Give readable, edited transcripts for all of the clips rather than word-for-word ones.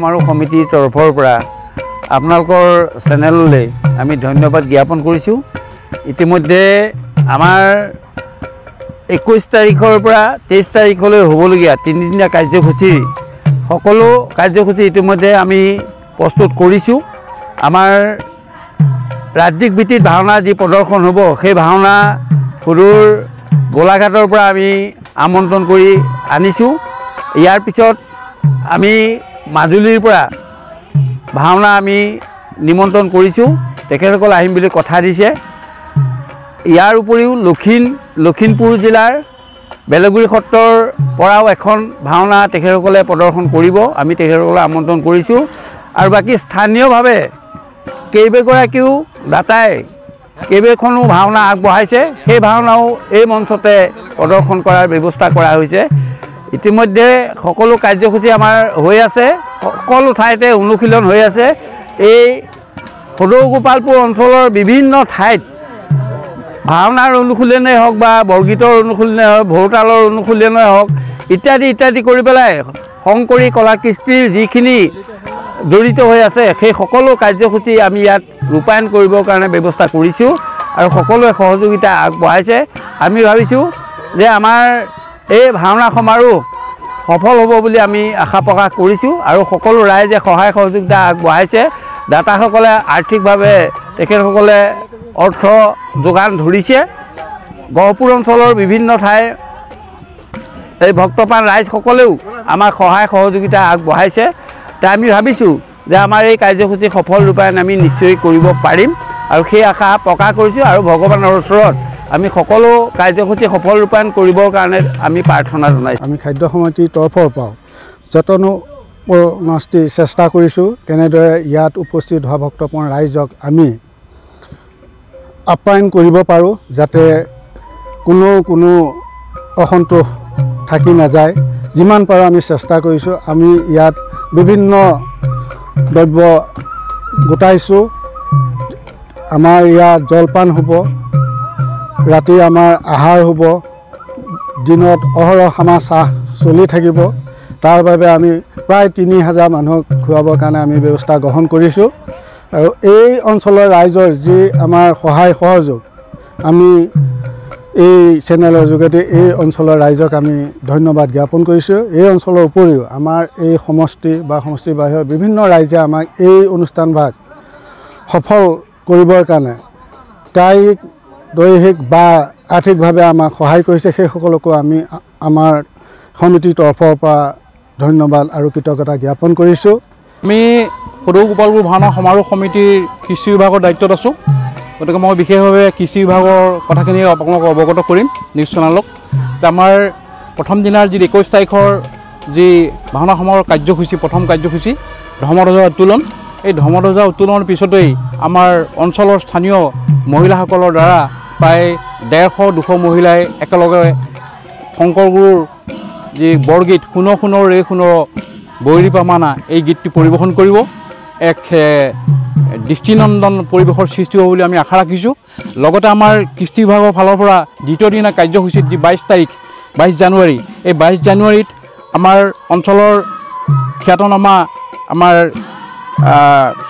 আমাৰো সমিতিৰ তৰফৰ পৰা আপোনালোকৰ চেনেললৈ আমি ধন্যবাদ জ্ঞাপন কৰিছোঁ। ইতিমধ্যে আমাৰ 21 তাৰিখৰ পৰা 23 তাৰিখলৈ হ'বলগীয়া তিনিদিনীয়া কাৰ্যসূচীৰ সকলো কাৰ্যসূচী ইতিমধ্যে আমি প্ৰস্তুত কৰিছোঁ। আমাৰ ৰাজ্যিক ভিত্তিত ভাওনা যি প্ৰদৰ্শন হ'ব সেই ভাওনা সুদূৰ গোলাঘাটৰ পৰা আমি আমন্ত্ৰণ কৰি আনিছোঁ। ইয়াৰ পিছত আমি মাজুলীৰ পৰা ভাওনা আমি নিমন্ত্ৰণ কৰিছোঁ, তেখেতসকল আহিম বুলি কথা দিছে। ইয়াৰ উপৰিও লখিমপুৰ জিলাৰ বেলগুৰি সত্ৰৰ পৰাও এখন ভাওনা তেখেতসকলে প্ৰদৰ্শন কৰিব, আমি তেখেতসকলক আমন্ত্ৰণ কৰিছোঁ। আৰু বাকী স্থানীয়ভাৱে কেইবাগৰাকীও দাতাই কেইবাখনো ভাওনা আগবঢ়াইছে, সেই ভাওনাও এই মঞ্চতে প্ৰদৰ্শন কৰাৰ ব্যৱস্থা কৰা হৈছে। ইতিমধ্যে সকলো কাৰ্যসূচী আমাৰ হৈ আছে, সকলো ঠাইতে অনুশীলন হৈ আছে। এই সদৌ গোপালপুৰ অঞ্চলৰ বিভিন্ন ঠাইত ভাওনাৰ অনুশীলনেই হওক বা বৰগীতৰ অনুশীলনেই হওক, ভোৰতালৰ অনুশীলনেই হওক ইত্যাদি ইত্যাদি কৰি পেলাই শংকৰী কলা কৃষ্টিৰ যিখিনি জড়িত হৈ আছে সেই সকলো কাৰ্যসূচী আমি ইয়াত ৰূপায়ণ কৰিবৰ কাৰণে ব্যৱস্থা কৰিছোঁ আৰু সকলোৱে সহযোগিতা আগবঢ়াইছে। আমি ভাবিছোঁ যে আমাৰ এই ভাওনা সমাৰোহ সফল হ'ব বুলি আমি আশা প্ৰকাশ কৰিছোঁ আৰু সকলো ৰাইজে সহায় সহযোগিতা আগবঢ়াইছে। দাতাসকলে আৰ্থিকভাৱে তেখেতসকলে অৰ্থ যোগান ধৰিছে। গহপুৰ অঞ্চলৰ বিভিন্ন ঠাইৰ এই ভক্তপ্ৰাণ ৰাইজসকলেও আমাক সহায় সহযোগিতা আগবঢ়াইছে। তাই আমি ভাবিছোঁ যে আমাৰ এই কাৰ্যসূচী সফল ৰূপায়ণ আমি নিশ্চয় কৰিব পাৰিম আৰু সেই আশা প্ৰকাশ কৰিছোঁ আৰু ভগৱানৰ ওচৰত আমি সকলো কাৰ্যসূচী সফল ৰূপায়ণ কৰিবৰ কাৰণে আমি প্ৰাৰ্থনা জনাইছোঁ। আমি খাদ্য সমিতিৰ তৰফৰ পৰা যতনোপৰি চেষ্টা কৰিছোঁ কেনেদৰে ইয়াত উপস্থিত হোৱা ভক্তপ্ৰাণ ৰাইজক আমি আপ্যায়ন কৰিব পাৰোঁ, যাতে কোনো অসন্তোষ থাকি নাযায়। যিমান পাৰোঁ আমি চেষ্টা কৰিছোঁ। আমি ইয়াত বিভিন্ন দ্ৰব্য গোটাইছোঁ। আমাৰ ইয়াত জলপান হ'ব, ৰাতি আমাৰ আহাৰ হ'ব, দিনত অহৰহ আমাৰ চাহ চলি থাকিব। তাৰ বাবে আমি প্ৰায় 3000 মানুহক খুৱাবৰ কাৰণে আমি ব্যৱস্থা গ্ৰহণ কৰিছোঁ। আৰু এই অঞ্চলৰ ৰাইজৰ যি আমাৰ সহায় সহযোগ, আমি এই চেনেলৰ যোগেদি এই অঞ্চলৰ ৰাইজক আমি ধন্যবাদ জ্ঞাপন কৰিছোঁ। এই অঞ্চলৰ উপৰিও আমাৰ এই সমষ্টি বা সমষ্টিৰ বাহিৰৰ বিভিন্ন ৰাইজে আমাক এই অনুষ্ঠানভাগ সফল কৰিবৰ কাৰণে কায়িক দৈহিক বা আৰ্থিকভাৱে আমাক সহায় কৰিছে। সেইসকলকো আমি আমাৰ সমিতিৰ তৰফৰ পৰা ধন্যবাদ আৰু কৃতজ্ঞতা জ্ঞাপন কৰিছোঁ। আমি সদৌ গোপালপুৰ ভাওনা সমাৰোহ সমিতিৰ কৃষি বিভাগৰ দায়িত্বত আছোঁ, গতিকে মই বিশেষভাৱে কৃষি বিভাগৰ কথাখিনি আপোনালোকক অৱগত কৰিম নিউজ চেনেলক। আমাৰ প্ৰথম দিনাৰ যি 21 তাৰিখৰ যি ভাওনা সমাৰোহ কাৰ্যসূচী, প্ৰথম কাৰ্যসূচী ধৰ্মধ্বজা উত্তোলন, এই ধৰ্মধ্বজা উত্তোলনৰ পিছতেই আমাৰ অঞ্চলৰ স্থানীয় মহিলাসকলৰ দ্বাৰা প্ৰায় 150-200 মহিলাই একেলগে শংকৰগুৰুৰ যি বৰগীত শুনো শুনো ৰে শুনো বৈৰী পামানা এই গীতটি পৰিৱেশন কৰিব। এক দৃষ্টিনন্দন পৰিৱেশৰ সৃষ্টি হ'ব বুলি আমি আশা ৰাখিছোঁ। লগতে আমাৰ কৃষ্টি বিভাগৰ ফালৰ পৰা দ্বিতীয় দিনা কাৰ্যসূচীত যি 22 জানুৱাৰী, এই 22 জানুৱাৰীত আমাৰ অঞ্চলৰ খ্যাতনামা আমাৰ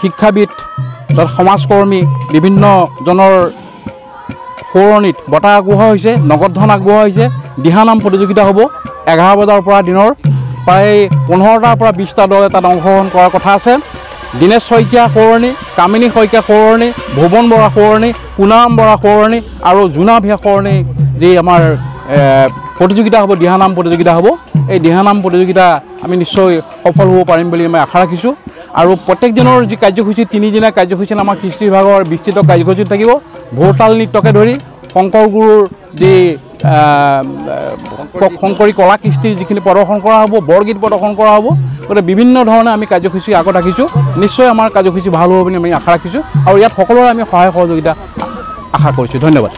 শিক্ষাবিদ তথা সমাজকৰ্মী বিভিন্নজনৰ সোঁৱৰণিত বঁটা আগবঢ়োৱা হৈছে, নগদ ধন আগবঢ়োৱা হৈছে। দিহানাম প্ৰতিযোগিতা হ'ব 11 বজাৰ পৰা দিনৰ প্ৰায় 15টাৰ পৰা 20টা দলে তাত অংশগ্ৰহণ কৰাৰ কথা আছে। দীনেশ শইকীয়া সোঁৱৰণি, কামিনী শইকীয়া সোঁৱৰণি, ভুৱন বৰা সোঁৱৰণি, পুনাৰাম বৰা সোঁৱৰণি আৰু জোনা ভিয়া সোঁৱৰণি যি আমাৰ প্ৰতিযোগিতা হ'ব, দিহানাম প্ৰতিযোগিতা হ'ব। এই দিহানাম প্ৰতিযোগিতা আমি নিশ্চয় সফল হ'ব পাৰিম বুলি আমি আশা ৰাখিছোঁ। আৰু প্ৰত্যেক দিনৰ যি কাৰ্যসূচী, 3 দিনীয়া কাৰ্যসূচীত আমাৰ কৃষি বিভাগৰ বিস্তৃত কাৰ্যসূচী থাকিব। ভোৰতাল নৃত্যকে ধৰি শংকৰগুৰুৰ যি শংকৰী কলা কৃষ্টিৰ যিখিনি প্ৰদৰ্শন কৰা হ'ব, বৰগীত প্ৰদৰ্শন কৰা হ'ব, গতিকে বিভিন্ন ধৰণে আমি কাৰ্যসূচী আগত ৰাখিছোঁ। নিশ্চয় আমাৰ কাৰ্যসূচী ভাল হ'ব বুলি আমি আশা ৰাখিছোঁ আৰু ইয়াত সকলোৰে আমি সহায় সহযোগিতা আশা কৰিছোঁ। ধন্যবাদ।